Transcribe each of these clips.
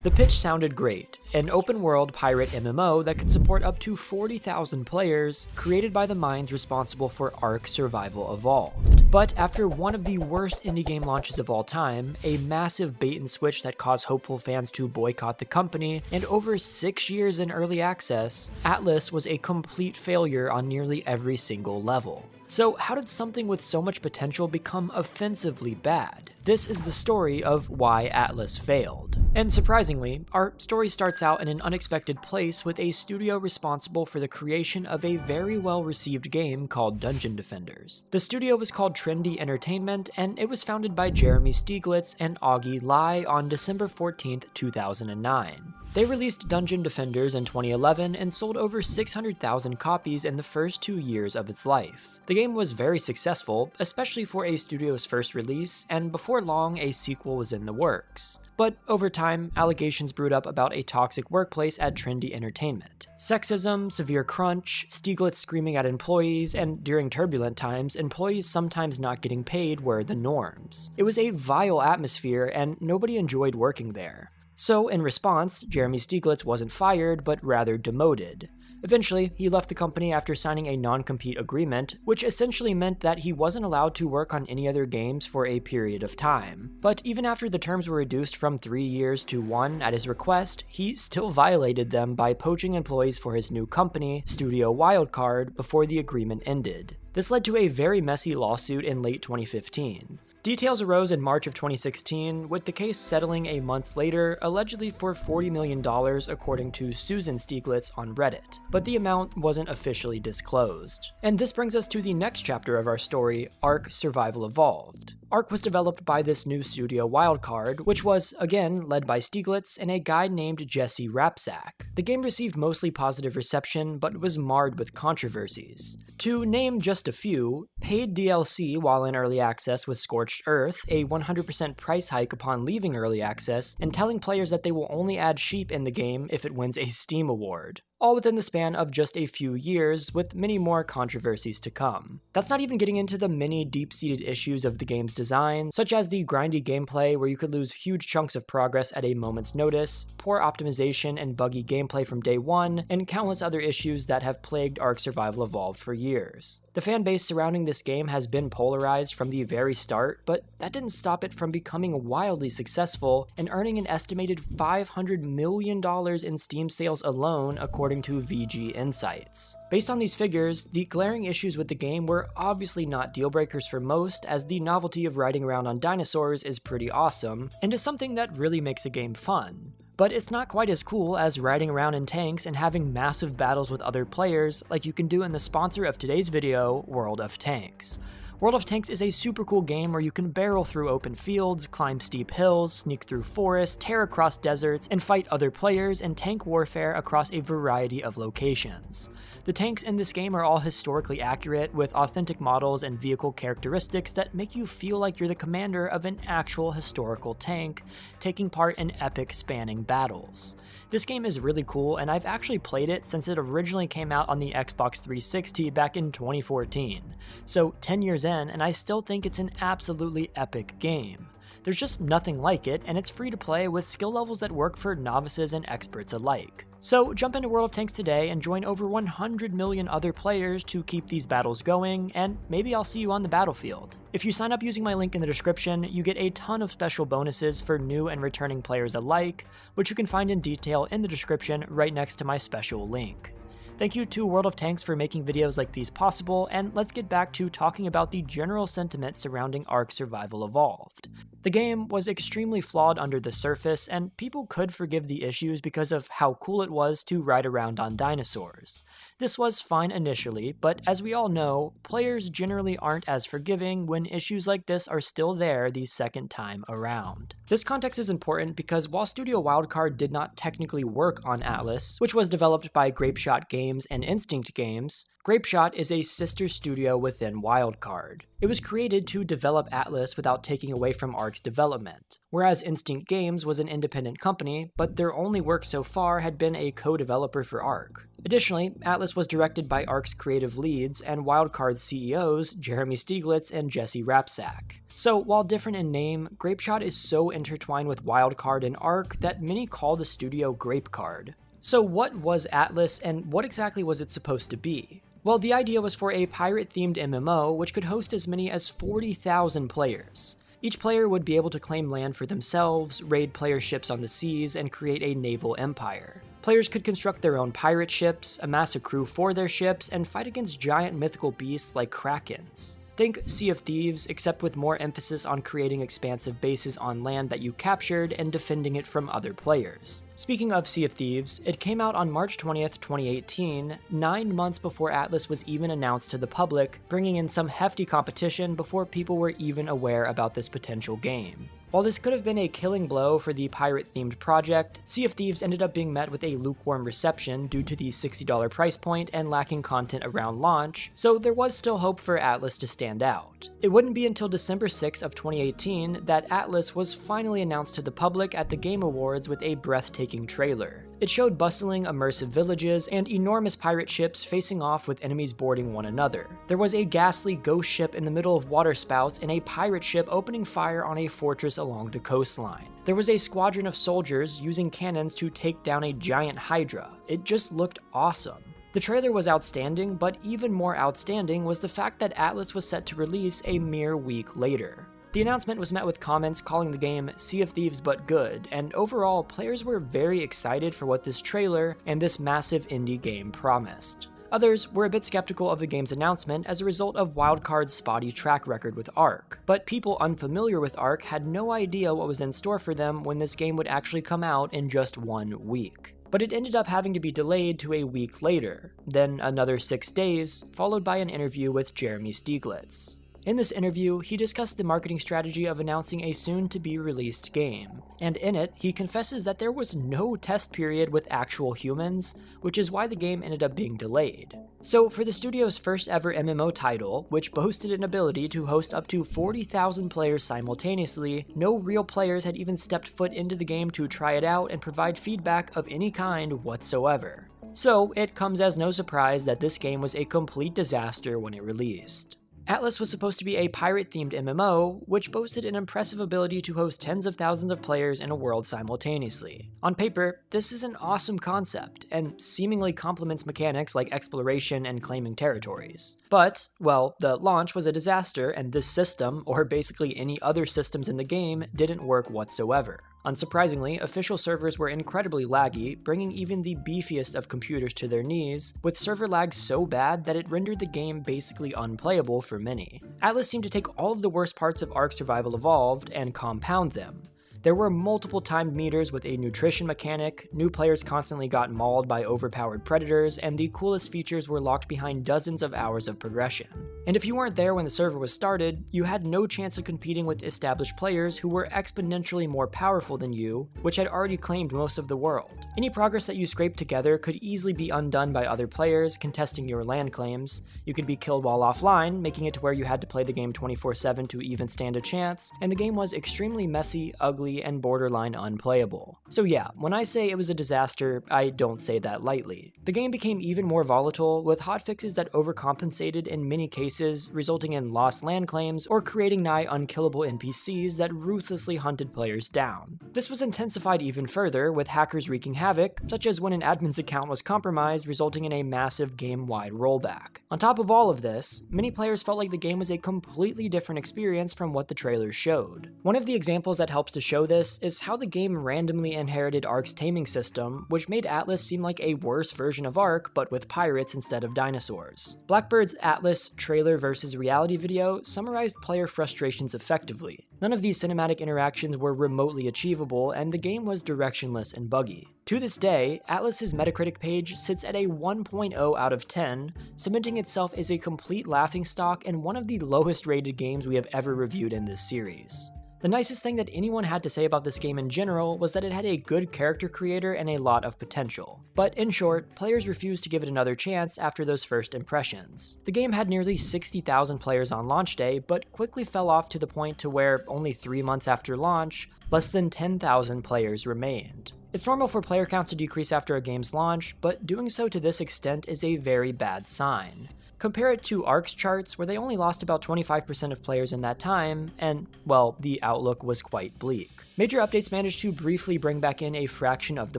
The pitch sounded great, an open-world pirate MMO that could support up to 40,000 players, created by the minds responsible for Ark Survival Evolved. But after one of the worst indie game launches of all time, a massive bait and switch that caused hopeful fans to boycott the company, and over 6 years in early access, Atlas was a complete failure on nearly every single level. So how did something with so much potential become offensively bad? This is the story of why Atlas failed. And surprisingly, our story starts out in an unexpected place with a studio responsible for the creation of a very well-received game called Dungeon Defenders. The studio was called Trendy Entertainment, and it was founded by Jeremy Stieglitz and Augie Lai on December 14th, 2009. They released Dungeon Defenders in 2011 and sold over 600,000 copies in the first 2 years of its life. The game was very successful, especially for a studio's first release, and before long a sequel was in the works. But over time, allegations brewed up about a toxic workplace at Trendy Entertainment. Sexism, severe crunch, Stieglitz screaming at employees, and during turbulent times, employees sometimes not getting paid were the norms. It was a vile atmosphere, and nobody enjoyed working there. So, in response, Jeremy Stieglitz wasn't fired, but rather demoted. Eventually, he left the company after signing a non-compete agreement, which essentially meant that he wasn't allowed to work on any other games for a period of time. But even after the terms were reduced from 3 years to 1 at his request, he still violated them by poaching employees for his new company, Studio Wildcard, before the agreement ended. This led to a very messy lawsuit in late 2015. Details arose in March of 2016, with the case settling a month later, allegedly for $40 million according to Susan Stieglitz on Reddit, but the amount wasn't officially disclosed. And this brings us to the next chapter of our story, Ark Survival Evolved. Ark was developed by this new studio Wildcard, which was, again, led by Stieglitz and a guy named Jesse Rapsack. The game received mostly positive reception, but was marred with controversies. To name just a few, paid DLC while in early access with Scorched Earth, a 100% price hike upon leaving early access, and telling players that they will only add sheep in the game if it wins a Steam award. All within the span of just a few years, with many more controversies to come. That's not even getting into the many deep-seated issues of the game's design, such as the grindy gameplay where you could lose huge chunks of progress at a moment's notice, poor optimization and buggy gameplay from day one, and countless other issues that have plagued Ark Survival Evolved for years. The fanbase surrounding this game has been polarized from the very start, but that didn't stop it from becoming wildly successful and earning an estimated $500 million in Steam sales alone, according to VG Insights. Based on these figures, the glaring issues with the game were obviously not deal breakers for most, as the novelty of riding around on dinosaurs is pretty awesome, and is something that really makes a game fun. But it's not quite as cool as riding around in tanks and having massive battles with other players like you can do in the sponsor of today's video, World of Tanks. World of Tanks is a super cool game where you can barrel through open fields, climb steep hills, sneak through forests, tear across deserts, and fight other players in tank warfare across a variety of locations. The tanks in this game are all historically accurate, with authentic models and vehicle characteristics that make you feel like you're the commander of an actual historical tank, taking part in epic spanning battles. This game is really cool, and I've actually played it since it originally came out on the Xbox 360 back in 2014. So 10 years in, and I still think it's an absolutely epic game. There's just nothing like it, and it's free to play with skill levels that work for novices and experts alike. So jump into World of Tanks today and join over 100 million other players to keep these battles going, and maybe I'll see you on the battlefield. If you sign up using my link in the description, you get a ton of special bonuses for new and returning players alike, which you can find in detail in the description right next to my special link. Thank you to World of Tanks for making videos like these possible, and let's get back to talking about the general sentiment surrounding Ark Survival Evolved. The game was extremely flawed under the surface, and people could forgive the issues because of how cool it was to ride around on dinosaurs. This was fine initially, but as we all know, players generally aren't as forgiving when issues like this are still there the second time around. This context is important because while Studio Wildcard did not technically work on Atlas, which was developed by Grapeshot Games and Instinct Games, Grapeshot is a sister studio within Wildcard. It was created to develop Atlas without taking away from Ark's development, whereas Instinct Games was an independent company, but their only work so far had been a co-developer for Ark. Additionally, Atlas was directed by Ark's creative leads and Wildcard's CEOs, Jeremy Stieglitz and Jesse Rapsak. So, while different in name, Grapeshot is so intertwined with Wildcard and Ark that many call the studio Grapecard. So what was Atlas, and what exactly was it supposed to be? Well, the idea was for a pirate-themed MMO which could host as many as 40,000 players. Each player would be able to claim land for themselves, raid player ships on the seas, and create a naval empire. Players could construct their own pirate ships, amass a crew for their ships, and fight against giant mythical beasts like krakens. Think Sea of Thieves, except with more emphasis on creating expansive bases on land that you captured and defending it from other players. Speaking of Sea of Thieves, it came out on March 20th, 2018, 9 months before Atlas was even announced to the public, bringing in some hefty competition before people were even aware about this potential game. While this could have been a killing blow for the pirate-themed project, Sea of Thieves ended up being met with a lukewarm reception due to the $60 price point and lacking content around launch, so there was still hope for Atlas to stand out. It wouldn't be until December 6th of 2018 that Atlas was finally announced to the public at the Game Awards with a breathtaking trailer. It showed bustling, immersive villages and enormous pirate ships facing off with enemies boarding one another. There was a ghastly ghost ship in the middle of waterspouts and a pirate ship opening fire on a fortress along the coastline. There was a squadron of soldiers using cannons to take down a giant hydra. It just looked awesome. The trailer was outstanding, but even more outstanding was the fact that Atlas was set to release a mere week later. The announcement was met with comments calling the game Sea of Thieves but good, and overall, players were very excited for what this trailer and this massive indie game promised. Others were a bit skeptical of the game's announcement as a result of Wildcard's spotty track record with Ark, but people unfamiliar with Ark had no idea what was in store for them when this game would actually come out in just 1 week. But it ended up having to be delayed to a week later, then another 6 days, followed by an interview with Jeremy Stieglitz. In this interview, he discussed the marketing strategy of announcing a soon-to-be-released game, and in it, he confesses that there was no test period with actual humans, which is why the game ended up being delayed. So, for the studio's first ever MMO title, which boasted an ability to host up to 40,000 players simultaneously, no real players had even stepped foot into the game to try it out and provide feedback of any kind whatsoever. So, it comes as no surprise that this game was a complete disaster when it released. Atlas was supposed to be a pirate-themed MMO, which boasted an impressive ability to host tens of thousands of players in a world simultaneously. On paper, this is an awesome concept, and seemingly complements mechanics like exploration and claiming territories. But, well, the launch was a disaster, and this system, or basically any other systems in the game, didn't work whatsoever. Unsurprisingly, official servers were incredibly laggy, bringing even the beefiest of computers to their knees, with server lag so bad that it rendered the game basically unplayable for many. Atlas seemed to take all of the worst parts of Ark Survival Evolved and compound them. There were multiple timed meters with a nutrition mechanic, new players constantly got mauled by overpowered predators, and the coolest features were locked behind dozens of hours of progression. And if you weren't there when the server was started, you had no chance of competing with established players who were exponentially more powerful than you, which had already claimed most of the world. Any progress that you scraped together could easily be undone by other players contesting your land claims. You could be killed while offline, making it to where you had to play the game 24/7 to even stand a chance, and the game was extremely messy, ugly, and borderline unplayable. So yeah, when I say it was a disaster, I don't say that lightly. The game became even more volatile, with hotfixes that overcompensated in many cases, resulting in lost land claims or creating nigh unkillable NPCs that ruthlessly hunted players down. This was intensified even further, with hackers wreaking havoc, such as when an admin's account was compromised, resulting in a massive game-wide rollback. On top of all of this, many players felt like the game was a completely different experience from what the trailers showed. One of the examples that helps to show this is how the game randomly inherited Ark's taming system, which made Atlas seem like a worse version of Ark, but with pirates instead of dinosaurs. Blackbird's Atlas trailer versus reality video summarized player frustrations effectively. None of these cinematic interactions were remotely achievable, and the game was directionless and buggy. To this day, Atlas's Metacritic page sits at a 1.0 out of 10, cementing itself as a complete laughingstock and one of the lowest rated games we have ever reviewed in this series. The nicest thing that anyone had to say about this game in general was that it had a good character creator and a lot of potential. But in short, players refused to give it another chance after those first impressions. The game had nearly 60,000 players on launch day, but quickly fell off to the point to where only 3 months after launch, less than 10,000 players remained. It's normal for player counts to decrease after a game's launch, but doing so to this extent is a very bad sign. Compare it to Ark's charts, where they only lost about 25% of players in that time, and, well, the outlook was quite bleak. Major updates managed to briefly bring back in a fraction of the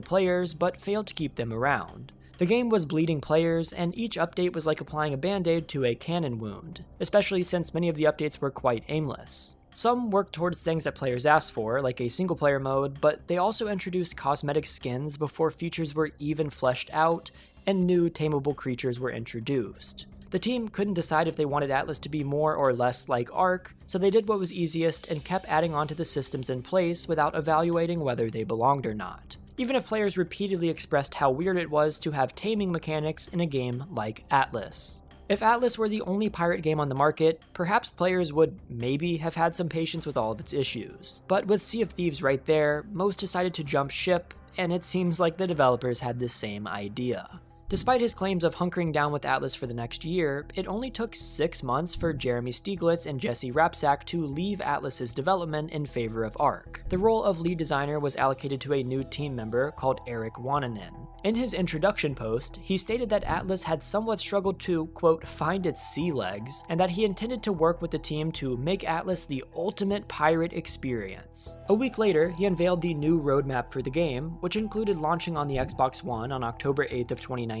players, but failed to keep them around. The game was bleeding players, and each update was like applying a band-aid to a cannon wound, especially since many of the updates were quite aimless. Some worked towards things that players asked for, like a single-player mode, but they also introduced cosmetic skins before features were even fleshed out, and new tameable creatures were introduced. The team couldn't decide if they wanted Atlas to be more or less like Ark, so they did what was easiest and kept adding on to the systems in place without evaluating whether they belonged or not, even if players repeatedly expressed how weird it was to have taming mechanics in a game like Atlas. If Atlas were the only pirate game on the market, perhaps players would maybe have had some patience with all of its issues. But with Sea of Thieves right there, most decided to jump ship, and it seems like the developers had the same idea. Despite his claims of hunkering down with Atlas for the next year, it only took 6 months for Jeremy Stieglitz and Jesse Rapsak to leave Atlas's development in favor of Ark. The role of lead designer was allocated to a new team member called Eric Wananen. In his introduction post, he stated that Atlas had somewhat struggled to, quote, find its sea legs, and that he intended to work with the team to make Atlas the ultimate pirate experience. A week later, he unveiled the new roadmap for the game, which included launching on the Xbox One on October 8th of 2019.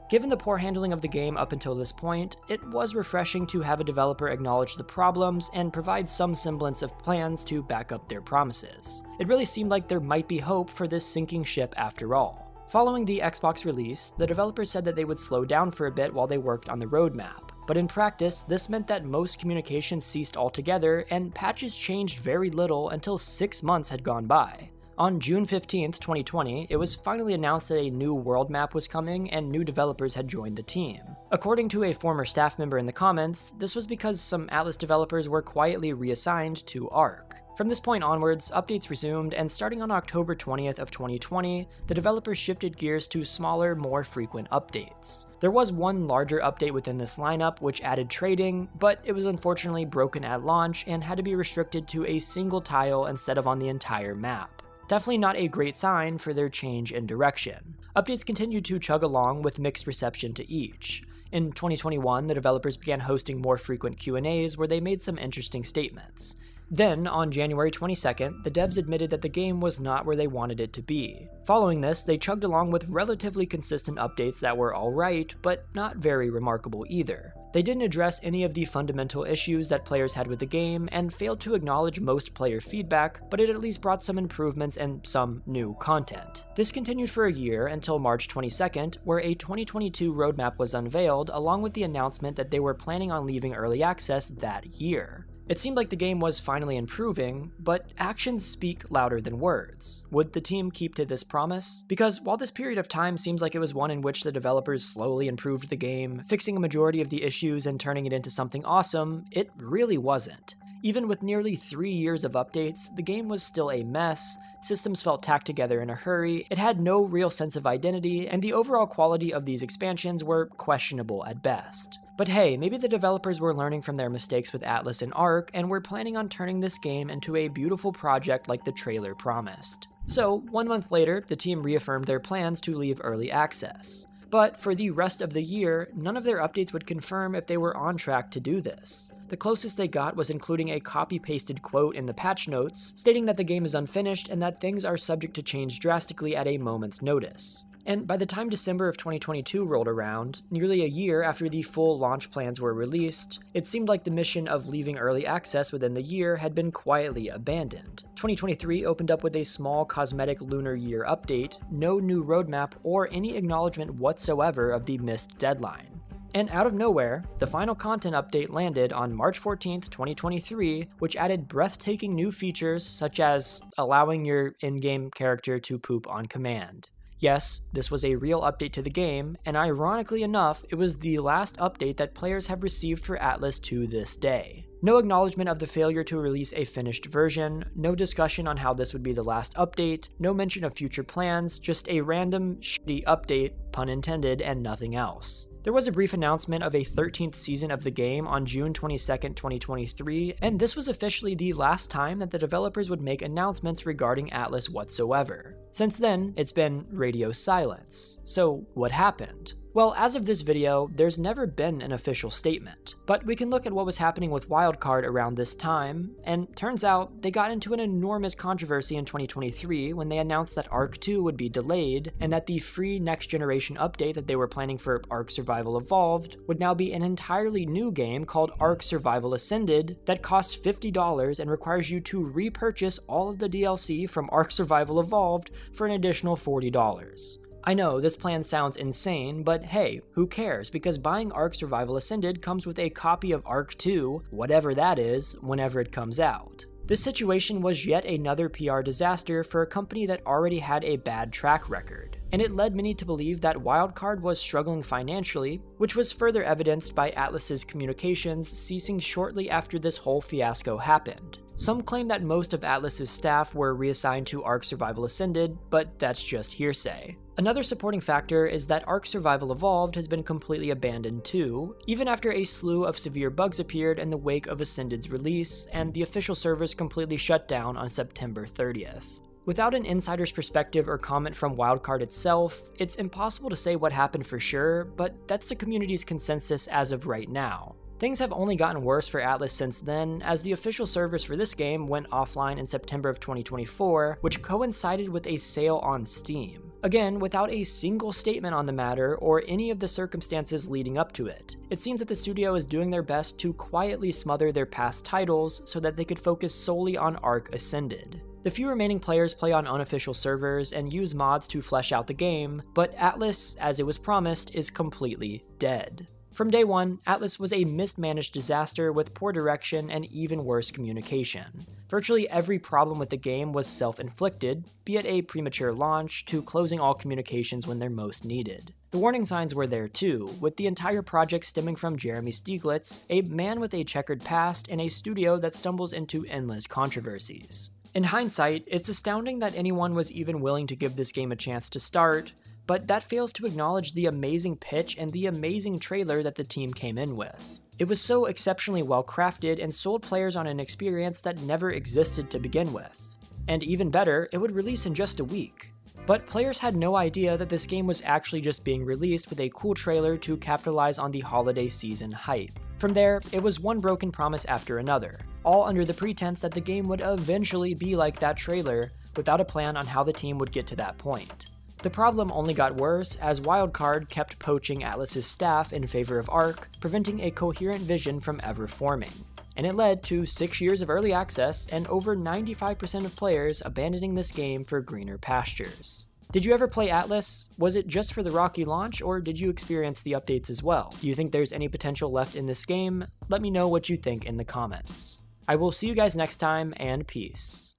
Given the poor handling of the game up until this point, it was refreshing to have a developer acknowledge the problems and provide some semblance of plans to back up their promises. It really seemed like there might be hope for this sinking ship after all. Following the Xbox release, the developers said that they would slow down for a bit while they worked on the roadmap. But in practice, this meant that most communication ceased altogether and patches changed very little until 6 months had gone by. On June 15th, 2020, it was finally announced that a new world map was coming and new developers had joined the team. According to a former staff member in the comments, this was because some Atlas developers were quietly reassigned to Ark. From this point onwards, updates resumed, and starting on October 20th of 2020, the developers shifted gears to smaller, more frequent updates. There was one larger update within this lineup which added trading, but it was unfortunately broken at launch and had to be restricted to a single tile instead of on the entire map. Definitely not a great sign for their change in direction. Updates continued to chug along with mixed reception to each. In 2021, the developers began hosting more frequent Q&As where they made some interesting statements. Then, on January 22nd, the devs admitted that the game was not where they wanted it to be. Following this, they chugged along with relatively consistent updates that were alright, but not very remarkable either. They didn't address any of the fundamental issues that players had with the game, and failed to acknowledge most player feedback, but it at least brought some improvements and some new content. This continued for a year until March 22nd, where a 2022 roadmap was unveiled, along with the announcement that they were planning on leaving early access that year. It seemed like the game was finally improving, but actions speak louder than words. Would the team keep to this promise? Because while this period of time seems like it was one in which the developers slowly improved the game, fixing a majority of the issues and turning it into something awesome, it really wasn't. Even with nearly 3 years of updates, the game was still a mess, systems felt tacked together in a hurry, it had no real sense of identity, and the overall quality of these expansions were questionable at best. But hey, maybe the developers were learning from their mistakes with Atlas and Ark, and were planning on turning this game into a beautiful project like the trailer promised. So, 1 month later, the team reaffirmed their plans to leave early access. But for the rest of the year, none of their updates would confirm if they were on track to do this. The closest they got was including a copy-pasted quote in the patch notes, stating that the game is unfinished and that things are subject to change drastically at a moment's notice. And by the time December of 2022 rolled around, nearly a year after the full launch plans were released, it seemed like the mission of leaving early access within the year had been quietly abandoned. 2023 opened up with a small cosmetic Lunar Year update, no new roadmap, or any acknowledgement whatsoever of the missed deadline. And out of nowhere, the final content update landed on March 14th, 2023, which added breathtaking new features such as allowing your in-game character to poop on command. Yes, this was a real update to the game, and ironically enough, it was the last update that players have received for Atlas to this day. No acknowledgement of the failure to release a finished version, no discussion on how this would be the last update, no mention of future plans, just a random, shitty update, pun intended, and nothing else. There was a brief announcement of a 13th season of the game on June 22nd, 2023, and this was officially the last time that the developers would make announcements regarding Atlas whatsoever. Since then, it's been radio silence. So what happened? Well, as of this video, there's never been an official statement, but we can look at what was happening with Wildcard around this time, and turns out they got into an enormous controversy in 2023 when they announced that Ark 2 would be delayed, and that the free next generation update that they were planning for Ark Survival Evolved would now be an entirely new game called Ark Survival Ascended that costs $50 and requires you to repurchase all of the DLC from Ark Survival Evolved for an additional $40. I know, this plan sounds insane, but hey, who cares, because buying Ark Survival Ascended comes with a copy of Ark 2, whatever that is, whenever it comes out. This situation was yet another PR disaster for a company that already had a bad track record, and it led many to believe that Wildcard was struggling financially, which was further evidenced by Atlas's communications ceasing shortly after this whole fiasco happened. Some claim that most of Atlas's staff were reassigned to Ark Survival Ascended, but that's just hearsay. Another supporting factor is that Ark Survival Evolved has been completely abandoned too, even after a slew of severe bugs appeared in the wake of Ascended's release, and the official servers completely shut down on September 30th. Without an insider's perspective or comment from Wildcard itself, it's impossible to say what happened for sure, but that's the community's consensus as of right now. Things have only gotten worse for Atlas since then, as the official servers for this game went offline in September of 2024, which coincided with a sale on Steam. Again, without a single statement on the matter or any of the circumstances leading up to it. It seems that the studio is doing their best to quietly smother their past titles so that they could focus solely on Ark Ascended. The few remaining players play on unofficial servers and use mods to flesh out the game, but Atlas, as it was promised, is completely dead. From day one, Atlas was a mismanaged disaster with poor direction and even worse communication. Virtually every problem with the game was self-inflicted, be it a premature launch to closing all communications when they're most needed. The warning signs were there too, with the entire project stemming from Jeremy Stieglitz, a man with a checkered past and a studio that stumbles into endless controversies. In hindsight, it's astounding that anyone was even willing to give this game a chance to start, but that fails to acknowledge the amazing pitch and the amazing trailer that the team came in with. It was so exceptionally well crafted and sold players on an experience that never existed to begin with. And even better, it would release in just a week. But players had no idea that this game was actually just being released with a cool trailer to capitalize on the holiday season hype. From there, it was one broken promise after another, all under the pretense that the game would eventually be like that trailer, without a plan on how the team would get to that point. The problem only got worse as Wildcard kept poaching Atlas's staff in favor of Ark, preventing a coherent vision from ever forming. And it led to 6 years of early access and over 95% of players abandoning this game for greener pastures. Did you ever play Atlas? Was it just for the rocky launch, or did you experience the updates as well? Do you think there's any potential left in this game? Let me know what you think in the comments. I will see you guys next time, and peace.